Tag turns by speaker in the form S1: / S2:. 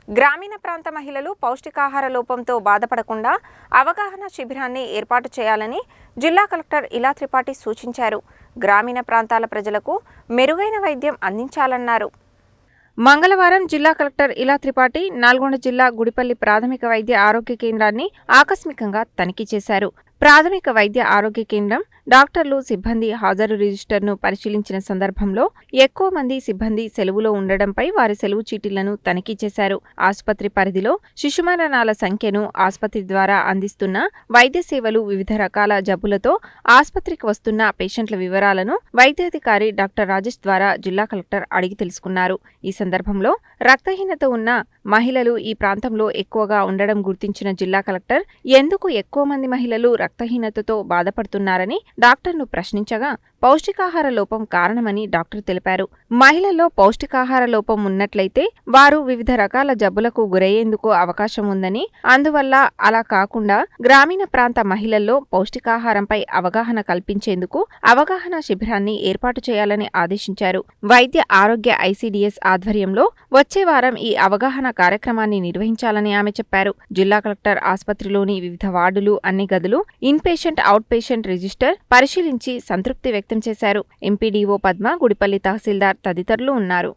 S1: గ్రామీణ ప్రాంత మహిళలు పౌష్టికాహార లోపంతో బాధపడకుండా అవగాహన శిబిరాన్ని ఏర్పాటు చేయాలని జిల్లా కలెక్టర్ ఇలా త్రిపాఠి సూచించారు. గ్రామీణ ప్రాంతాల ప్రజలకు మెరుగైన వైద్యం అందించాలన్నారు. మంగళవారం జిల్లా కలెక్టర్ ఇలా త్రిపాఠి నల్గొండ జిల్లా గుడిపల్లి ప్రాథమిక వైద్య ఆరోగ్య కేంద్రాన్ని ఆకస్మికంగా తనిఖీ చేశారు. ప్రాథమిక వైద్య ఆరోగ్య కేంద్రం డాక్టర్లు, సిబ్బంది హాజరు రిజిస్టర్ను పరిశీలించిన సందర్భంలో ఎక్కువ మంది సిబ్బంది సెలవులో ఉండడంపై వారి సెలవు చీటీలను తనిఖీ చేశారు. ఆసుపత్రి పరిధిలో శిశుమరణాల సంఖ్యను, ఆసుపత్రి ద్వారా అందిస్తున్న వైద్య సేవలు, వివిధ రకాల జబ్బులతో ఆసుపత్రికి వస్తున్న పేషెంట్ల వివరాలను వైద్యాధికారి డాక్టర్ రాజేష్ ద్వారా జిల్లా కలెక్టర్ అడిగి తెలుసుకున్నారు. ఈ సందర్భంలో రక్తహీనత ఉన్న మహిళలు ఈ ప్రాంతంలో ఎక్కువగా ఉండడం గుర్తించిన జిల్లా కలెక్టర్ ఎందుకు ఎక్కువ మంది మహిళలు రక్తహీనతతో బాధపడుతున్నారని డాక్టర్ను ప్రశ్నించగా పౌష్టికాహార లోపం కారణమని డాక్టర్ తెలిపారు. మహిళల్లో పౌష్టికాహార లోపం ఉన్నట్లయితే వారు వివిధ రకాల జబ్బులకు గురయ్యేందుకు అవకాశం ఉందని, అందువల్ల అలా కాకుండా గ్రామీణ ప్రాంత మహిళల్లో పౌష్టికాహారంపై అవగాహన కల్పించేందుకు అవగాహన శిబిరాన్ని ఏర్పాటు చేయాలని ఆదేశించారు. వైద్య ఆరోగ్య ఐసీడీఎస్ ఆధ్వర్యంలో వచ్చే వారం ఈ అవగాహన కార్యక్రమాన్ని నిర్వహించాలని ఆమె చెప్పారు. జిల్లా కలెక్టర్ ఆసుపత్రిలోని వివిధ వార్డులు, అన్ని గదులు in patient, out patient register పరిశీలించి సంతృప్తి వ్యక్తం చేశారు. ఎంపీడీఓ పద్మ, గుడిపల్లి తహసీల్దార్ తదితరులు ఉన్నారు.